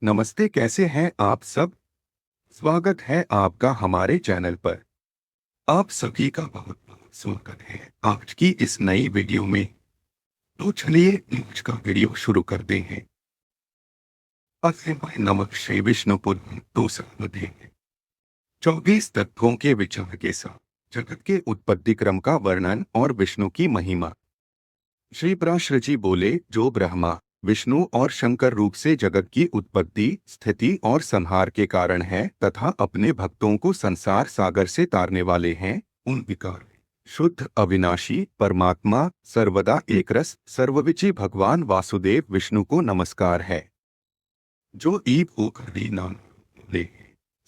नमस्ते, कैसे हैं आप सब। स्वागत है आपका हमारे चैनल पर। आप सभी का बहुत बहुत स्वागत है आज की इस नई वीडियो में। तो चलिए आज का वीडियो शुरू करते हैं। अस्मय नमः श्री विष्णुपुर तो सर्वधे 24 तत्वों के विचार के साथ जगत के उत्पत्ति क्रम का वर्णन और विष्णु की महिमा। श्री पराशर जी बोले, जो ब्रह्मा विष्णु और शंकर रूप से जगत की उत्पत्ति, स्थिति और संहार के कारण है तथा अपने भक्तों को संसार सागर से तारने वाले हैं, उन विकार शुद्ध अविनाशी परमात्मा सर्वदा एकरस सर्वविजयी भगवान वासुदेव विष्णु को नमस्कार है। जो ईब होकर नाम ले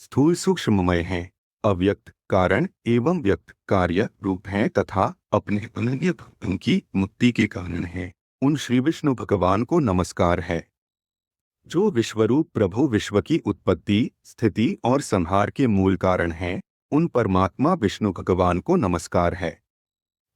स्थूल सूक्ष्ममय हैं, अव्यक्त कारण एवं व्यक्त कार्य रूप हैं तथा अपने अनन्य भक्तों की मुक्ति के कारण हैं, उन श्री विष्णु भगवान को नमस्कार है। जो विश्वरूप प्रभु विश्व की उत्पत्ति, स्थिति और संहार के मूल कारण हैं, उन परमात्मा विष्णु भगवान को नमस्कार है।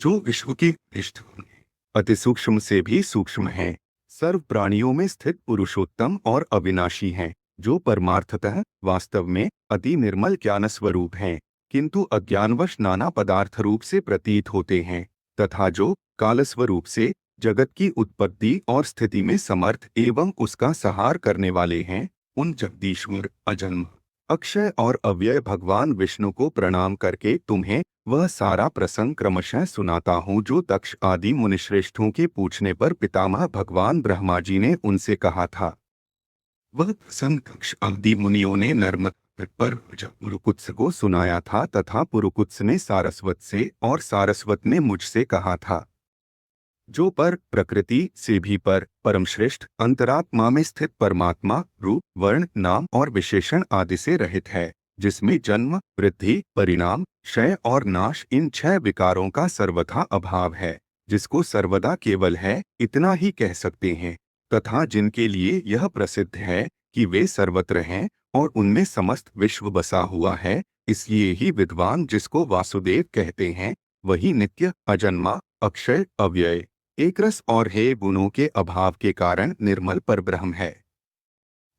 जो विश्व की पृष्ठभूमि अति सूक्ष्म से भी सूक्ष्म हैं, सर्व प्राणियों में स्थित पुरुषोत्तम और अविनाशी हैं, जो परमार्थतः वास्तव में अति निर्मल ज्ञान स्वरूप हैं, किंतु अज्ञानवश नाना पदार्थ रूप से प्रतीत होते हैं, तथा जो कालस्वरूप से जगत की उत्पत्ति और स्थिति में समर्थ एवं उसका संहार करने वाले हैं, उन जगदीश्वर अजन्म अक्षय और अव्यय भगवान विष्णु को प्रणाम करके तुम्हें वह सारा प्रसंग क्रमशः सुनाता हूँ जो दक्ष आदि मुनिश्रेष्ठों के पूछने पर पितामह भगवान ब्रह्मा जी ने उनसे कहा था। वह प्रसंग दक्ष आदि मुनियों ने नर्मदा तट पर पुरुकुत्स को सुनाया था तथा पुरुकुत्स ने सारस्वत से और सारस्वत ने मुझसे कहा था। जो पर प्रकृति से भी पर परमश्रेष्ठ अंतरात्मा में स्थित परमात्मा रूप वर्ण नाम और विशेषण आदि से रहित है, जिसमें जन्म वृद्धि परिणाम क्षय और नाश इन 6 विकारों का सर्वथा अभाव है, जिसको सर्वदा केवल है इतना ही कह सकते हैं, तथा जिनके लिए यह प्रसिद्ध है कि वे सर्वत्र हैं और उनमें समस्त विश्व बसा हुआ है, इसलिए ही विद्वान जिसको वासुदेव कहते हैं, वही नित्य अजन्मा अक्षय अव्यय एकरस और हे गुणों के अभाव के कारण निर्मल परब्रह्म है।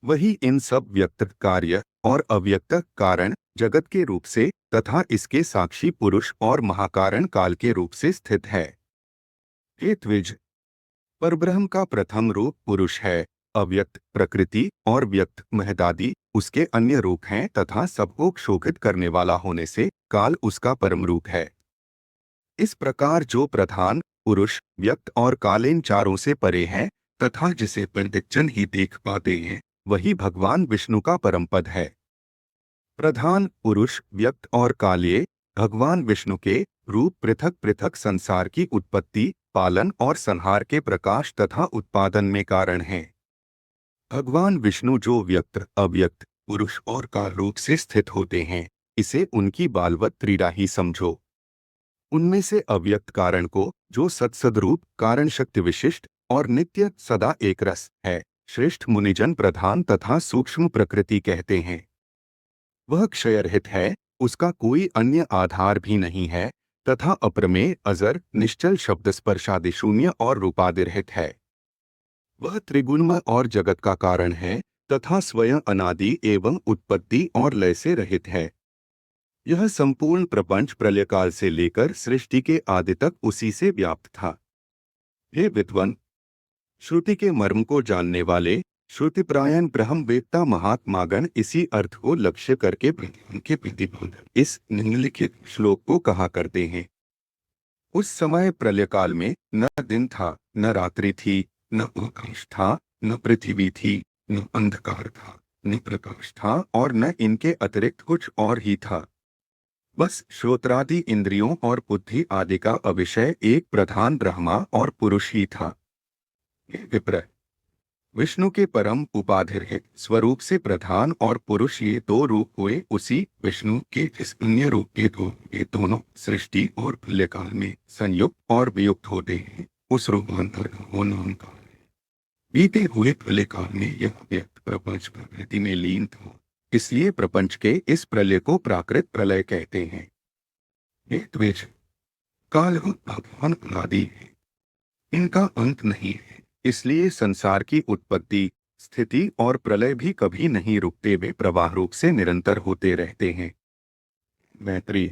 वही इन सब व्यक्त कार्य और अव्यक्त कारण जगत के रूप से तथा इसके साक्षी पुरुष और महाकारण काल के रूप से स्थित है। हे द्विज, परब्रह्म का प्रथम रूप पुरुष है, अव्यक्त प्रकृति और व्यक्त महदादि उसके अन्य रूप हैं तथा सबको क्षोभित करने वाला होने से काल उसका परम रूप है। इस प्रकार जो प्रधान पुरुष व्यक्त और काल इन चारों से परे है तथा जिसे पंडित जन ही देख पाते हैं, वही भगवान विष्णु का परम पद है। प्रधान पुरुष व्यक्त और काल्ये भगवान विष्णु के रूप पृथक पृथक संसार की उत्पत्ति पालन और संहार के प्रकाश तथा उत्पादन में कारण हैं। भगवान विष्णु जो व्यक्त अव्यक्त पुरुष और काल रूप से स्थित होते हैं, इसे उनकी बालवत त्रिड़ा ही समझो। उनमें से अव्यक्त कारण को, जो सत्सदरूप कारण शक्ति विशिष्ट और नित्य सदा एक रस है, श्रेष्ठ मुनिजन प्रधान तथा सूक्ष्म प्रकृति कहते हैं। वह क्षयरहित है, उसका कोई अन्य आधार भी नहीं है तथा अप्रमेय अजर निश्चल शब्द स्पर्शादि शून्य और रूपादिरहित है। वह त्रिगुणमय और जगत का कारण है तथा स्वयं अनादि एवं उत्पत्ति और लय से रहित है। यह संपूर्ण प्रपंच प्रलयकाल से लेकर सृष्टि के आदि तक उसी से व्याप्त था। हे विद्वान, श्रुति के मर्म को जानने वाले श्रुतिप्रायण ब्रह्मवेत्ता महात्मागण इसी अर्थ को लक्ष्य करके प्रधान के प्रतिबोधक इस निम्नलिखित श्लोक को कहा करते हैं। उस समय प्रलयकाल में न दिन था, न रात्रि थी, न आकाश था, न पृथ्वी थी, न अंधकार था, न प्रकाश था और न इनके अतिरिक्त कुछ और ही था। बस श्रोत्रादि इंद्रियों और बुद्धि आदि का अविषय एक प्रधान ब्रह्मा और पुरुष ही था। हे विप्र, विष्णु के परम उपाधिरहित स्वरूप से प्रधान और पुरुष ये दो रूप हुए उसी विष्णु के जिस अन्य रूप के दो ये दोनों सृष्टि और प्रलयकाल में संयुक्त और वियुक्त होते हैं, उस रूपांतर का वो नाम का बीते हुए प्रलयकाल में यह व्यक्त प्रपंच प्रकृति में लीन था, इसलिए प्रपंच के इस प्रलय को प्राकृत प्रलय कहते हैं। ये द्विज, काल भगवान अनादि है, इनका अंत नहीं है, इसलिए संसार की उत्पत्ति स्थिति और प्रलय भी कभी नहीं रुकते, वे प्रवाह रूप से निरंतर होते रहते हैं। मैत्री।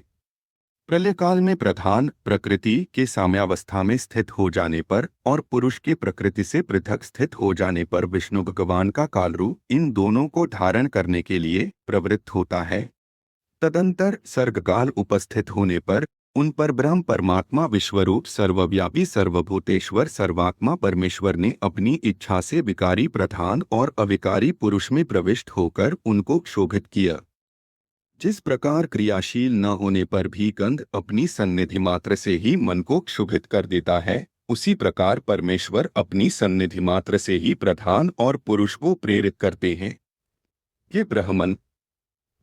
प्रलय काल में प्रधान प्रकृति के साम्यावस्था में स्थित हो जाने पर और पुरुष के प्रकृति से पृथक स्थित हो जाने पर विष्णु भगवान का कालरूप इन दोनों को धारण करने के लिए प्रवृत्त होता है। तदंतर सर्गकाल उपस्थित होने पर उन पर ब्रह्म परमात्मा विश्वरूप सर्वव्यापी सर्वभूतेश्वर सर्वात्मा परमेश्वर ने अपनी इच्छा से विकारी प्रधान और अविकारी पुरुष में प्रविष्ट होकर उनको क्षोभित किया। जिस प्रकार क्रियाशील न होने पर भी गंध अपनी सन्निधि मात्र से ही मन को क्षुभित कर देता है, उसी प्रकार परमेश्वर अपनी सन्निधि मात्र से ही प्रधान और पुरुष को प्रेरित करते हैं। ये ब्रह्मन,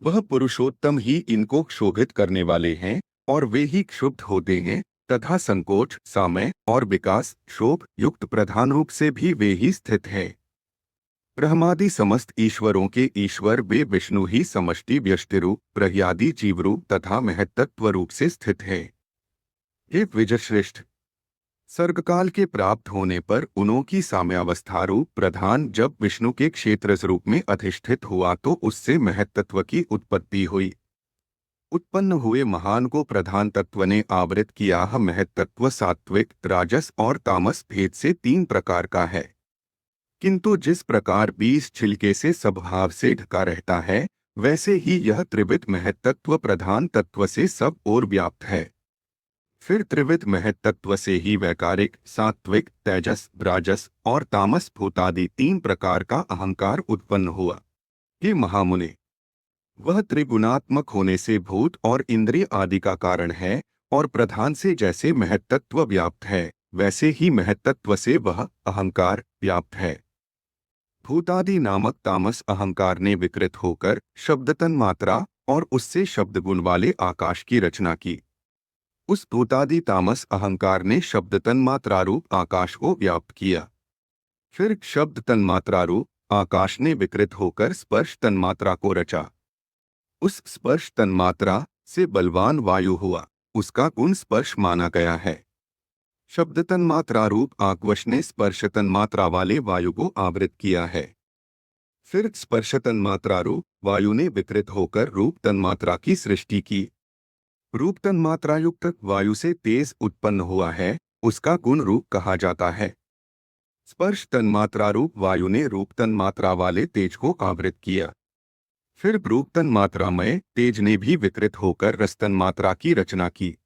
वह पुरुषोत्तम ही इनको क्षोभित करने वाले हैं और वे ही क्षुब्ध होते हैं तथा संकोच सामय और विकास क्षोभ युक्त प्रधान रूप से भी वे ही स्थित है। ब्रह्मादि समस्त ईश्वरों के ईश्वर वे विष्णु ही समष्टि व्यष्टिरूप प्रह्यादि जीवरूप तथा महत्तत्व रूप से स्थित है। हे विजयश्रेष्ठ, सर्गकाल के प्राप्त होने पर उन्हों की साम्यावस्था रूप प्रधान जब विष्णु के क्षेत्र रूप में अधिष्ठित हुआ तो उससे महत्तत्व की उत्पत्ति हुई। उत्पन्न हुए महान को प्रधान तत्व ने आवृत किया। महत्तत्व सात्विक राजस और तामस भेद से 3 प्रकार का है, किंतु जिस प्रकार बीज छिलके से स्वभाव से ढका रहता है, वैसे ही यह त्रिविध महत्तत्व प्रधान तत्व से सब ओर व्याप्त है। फिर त्रिविध महत्तत्व से ही वैकारिक सात्विक तेजस राजस और तामस भूतादि 3 प्रकार का अहंकार उत्पन्न हुआ। ये महामुने, वह त्रिगुणात्मक होने से भूत और इंद्रिय आदि का कारण है और प्रधान से जैसे महत्तत्व व्याप्त है, वैसे ही महत्तत्व से वह अहंकार व्याप्त है। भूतादि नामक तामस अहंकार ने विकृत होकर शब्दतन मात्रा और उससे शब्द गुण वाले आकाश की रचना की। उस भूतादि तामस अहंकार ने शब्द तन्मात्रा रूप आकाश को व्याप्त किया। फिर शब्द तन्मात्रा रूप आकाश ने विकृत होकर स्पर्श तन्मात्रा को रचा। उस स्पर्श तन्मात्रा से बलवान वायु हुआ, उसका गुण स्पर्श माना गया है। शब्द तन्मात्रा रूप आकाश ने स्पर्श तन्मात्रा वाले वायु को आवृत किया है। फिर स्पर्श तन्मात्रा रूप वायु ने विकृत होकर रूप तन्मात्रा की सृष्टि की। रूप तन्मात्रा युक्त वायु से तेज उत्पन्न हुआ है, उसका गुण रूप कहा जाता है। स्पर्श तन्मात्रा रूप वायु ने रूप तन्मात्रा वाले तेज को आवृत किया। फिर रूप तन्मात्रामय तेज ने भी विकृत होकर रस तन्मात्रा की रचना की।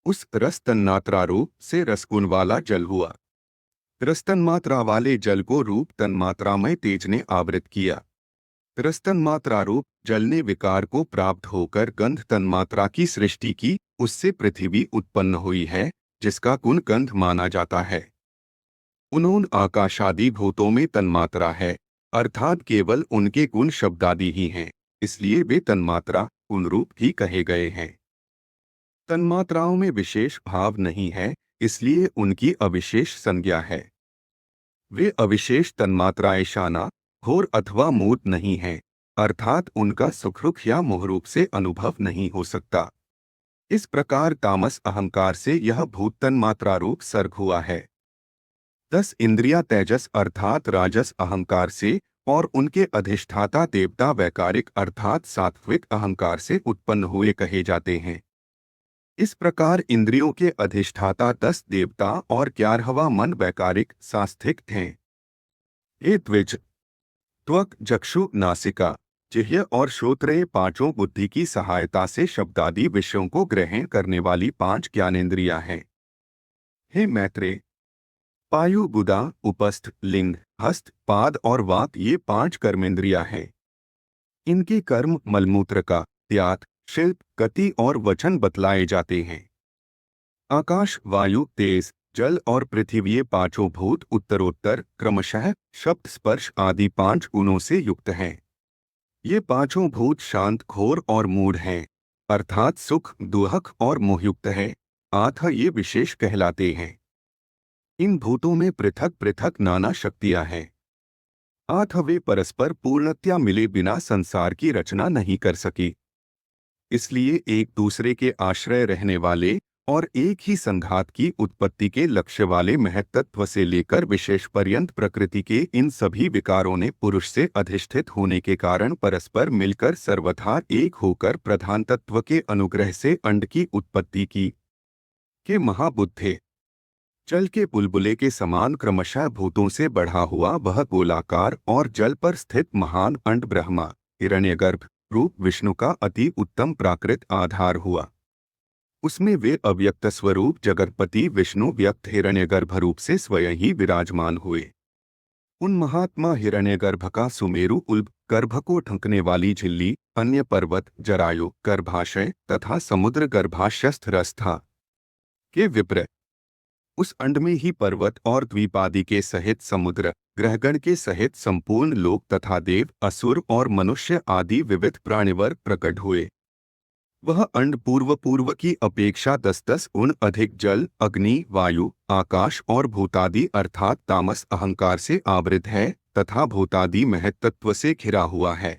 उस रस तन्मात्रा रूप से रसगुण वाला जल हुआ। रस तन्मात्रा वाले जल को रूप तन्मात्रामय तेज ने आवृत किया। रस तन्मात्रा रूप जल ने विकार को प्राप्त होकर गंध तन्मात्रा की सृष्टि की। उससे पृथ्वी उत्पन्न हुई है, जिसका गुण गंध माना जाता है। उन्होंने आकाशादि भूतों में तन्मात्रा है, अर्थात केवल उनके गुण शब्दादि ही हैं, इसलिए वे तन्मात्रा गुण रूप ही कहे गए हैं। तन्मात्राओं में विशेष भाव नहीं है, इसलिए उनकी अविशेष संज्ञा है। वे अविशेष तन्मात्राएं शाना घोर अथवा मूर्त नहीं है, अर्थात उनका सुखरूप या मोहरूप से अनुभव नहीं हो सकता। इस प्रकार तामस अहंकार से यह भूत तन्मात्रा रूप सर्ग हुआ है। 10 इंद्रिया तेजस अर्थात राजस अहंकार से और उनके अधिष्ठाता देवता वैकारिक अर्थात सात्विक अहंकार से उत्पन्न हुए कहे जाते हैं। इस प्रकार इंद्रियों के अधिष्ठाता 10 देवता और 11वां मन वैकारिक सात्विक थे। ये द्विज त्वक चक्षु नासिका जिह्वा और श्रोत्र ये पांचों बुद्धि की सहायता से शब्दादि विषयों को ग्रहण करने वाली 5 ज्ञानेंद्रियां हैं। हे मैत्रेय, पायु बुदा उपस्थ लिंग हस्त पाद और वाक ये 5 कर्मेंद्रियां हैं। इनके कर्म मलमूत्र का त्याग शिल्प गति और वचन बतलाए जाते हैं। आकाश वायु तेज जल और पृथ्वी ये 5 भूत उत्तरोत्तर क्रमशः शब्द स्पर्श आदि 5 गुणों से युक्त हैं। ये 5 भूत शांत घोर और मूढ़ हैं, अर्थात सुख दुहक और मोहयुक्त है, आठ ये विशेष कहलाते हैं। इन भूतों में पृथक पृथक नाना शक्तियां हैं। आठ वे परस्पर पूर्णतया मिले बिना संसार की रचना नहीं कर सकी, इसलिए एक दूसरे के आश्रय रहने वाले और एक ही संघात की उत्पत्ति के लक्ष्य वाले महत्तत्व से लेकर विशेष पर्यंत प्रकृति के इन सभी विकारों ने पुरुष से अधिष्ठित होने के कारण परस्पर मिलकर सर्वथा एक होकर प्रधान तत्व के अनुग्रह से अंड की उत्पत्ति की के महाबुद्धे जल के बुलबुले के समान क्रमशः भूतों से बढ़ा हुआ वह गोलाकार और जल पर स्थित महान अंड ब्रह्मा हिरण्यगर्भ रूप विष्णु का अति उत्तम प्राकृत आधार हुआ। उसमें वे अव्यक्त स्वरूप जगतपति विष्णु व्यक्त हिरण्यगर्भ रूप से स्वयं ही विराजमान हुए। उन महात्मा हिरण्यगर्भ का सुमेरु उल्ब गर्भ को ढंकने वाली झिल्ली अन्य पर्वत जरायु गर्भाशय तथा समुद्र गर्भाशयस्थ रस्था के विपरीत उस अंड में ही पर्वत और द्वीपादि के सहित समुद्र ग्रहगण के सहित संपूर्ण लोक तथा देव असुर और मनुष्य आदि विविध प्राणिवर्ग प्रकट हुए। वह अंड पूर्व की अपेक्षा 10-10 गुण अधिक जल अग्नि वायु आकाश और भूतादि अर्थात तामस अहंकार से आवृत है तथा भूतादि महत्तत्व से घिरा हुआ है।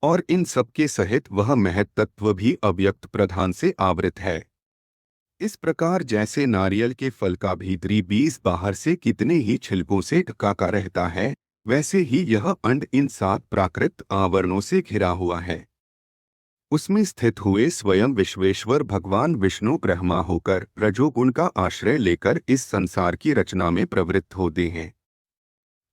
और इन सब के सहित वह महत्तत्व भी अव्यक्त प्रधान से आवृत है। इस प्रकार जैसे नारियल के फल का भीतरी बीज बाहर से कितने ही छिलकों से ढका का रहता है, वैसे ही यह अंड इन 7 प्राकृत आवरणों से घिरा हुआ है। उसमें स्थित हुए स्वयं विश्वेश्वर भगवान विष्णु ब्रह्मा होकर रजोगुण का आश्रय लेकर इस संसार की रचना में प्रवृत्त होते हैं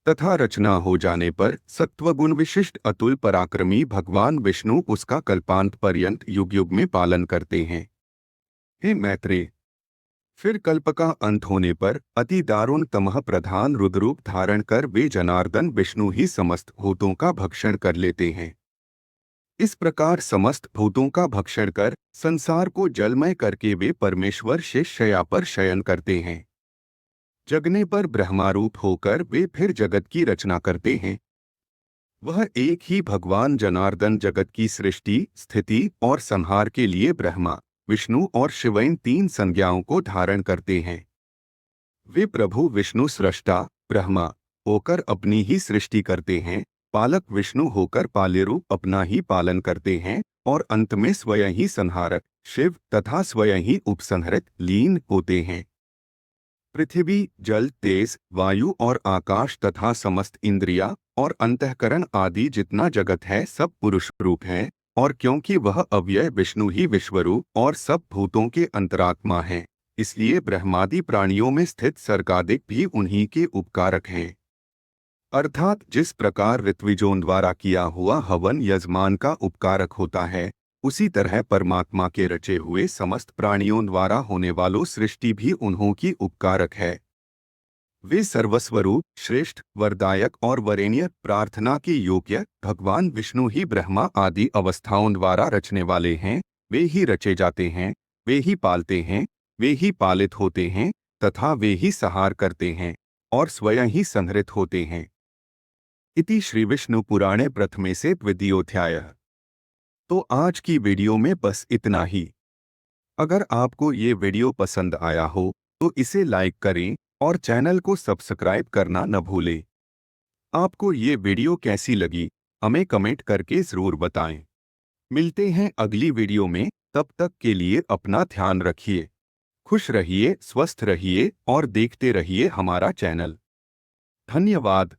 तथा रचना हो जाने पर सत्वगुण विशिष्ट अतुल पराक्रमी भगवान विष्णु उसका कल्पांत पर्यंत युग युग में पालन करते हैं। हे मैत्रेय, फिर कल्प का अंत होने पर अति दारुण तमह प्रधान रुद्ररूप धारण कर वे जनार्दन विष्णु ही समस्त भूतों का भक्षण कर लेते हैं। इस प्रकार समस्त भूतों का भक्षण कर संसार को जलमय करके वे परमेश्वर शेष शया पर शयन करते हैं। जगने पर ब्रह्मारूप होकर वे फिर जगत की रचना करते हैं। वह एक ही भगवान जनार्दन जगत की सृष्टि स्थिति और संहार के लिए ब्रह्मा विष्णु और शिव इन 3 संज्ञाओं को धारण करते हैं। वे प्रभु विष्णु सृष्टा ब्रह्मा होकर अपनी ही सृष्टि करते हैं, पालक विष्णु होकर पाल्यरूप अपना ही पालन करते हैं और अंत में स्वयं ही संहारक शिव तथा स्वयं ही उपसंहरित लीन होते हैं। पृथ्वी जल तेज वायु और आकाश तथा समस्त इंद्रिया और अंतःकरण आदि जितना जगत है सब पुरुष रूप है। और क्योंकि वह अव्यय विष्णु ही विश्वरूप और सब भूतों के अंतरात्मा है, इसलिए ब्रह्मादि प्राणियों में स्थित सर्गादिक भी उन्हीं के उपकारक हैं। अर्थात जिस प्रकार ऋत्विजों द्वारा किया हुआ हवन यजमान का उपकारक होता है, उसी तरह परमात्मा के रचे हुए समस्त प्राणियों द्वारा होने वालों सृष्टि भी उन्हों की उपकारक है। वे सर्वस्वरूप श्रेष्ठ वरदायक और वरेण्य प्रार्थना के योग्य भगवान विष्णु ही ब्रह्मा आदि अवस्थाओं द्वारा रचने वाले हैं। वे ही रचे जाते हैं, वे ही पालते हैं, वे ही पालित होते हैं तथा वे ही सहार करते हैं और स्वयं ही संहृत होते हैं। इति श्री विष्णु पुराणे प्रथमे से द्वितीयोध्याय। तो आज की वीडियो में बस इतना ही। अगर आपको ये वीडियो पसंद आया हो तो इसे लाइक करें और चैनल को सब्सक्राइब करना न भूलें। आपको ये वीडियो कैसी लगी हमें कमेंट करके ज़रूर बताएं। मिलते हैं अगली वीडियो में, तब तक के लिए अपना ध्यान रखिए, खुश रहिए, स्वस्थ रहिए और देखते रहिए हमारा चैनल। धन्यवाद।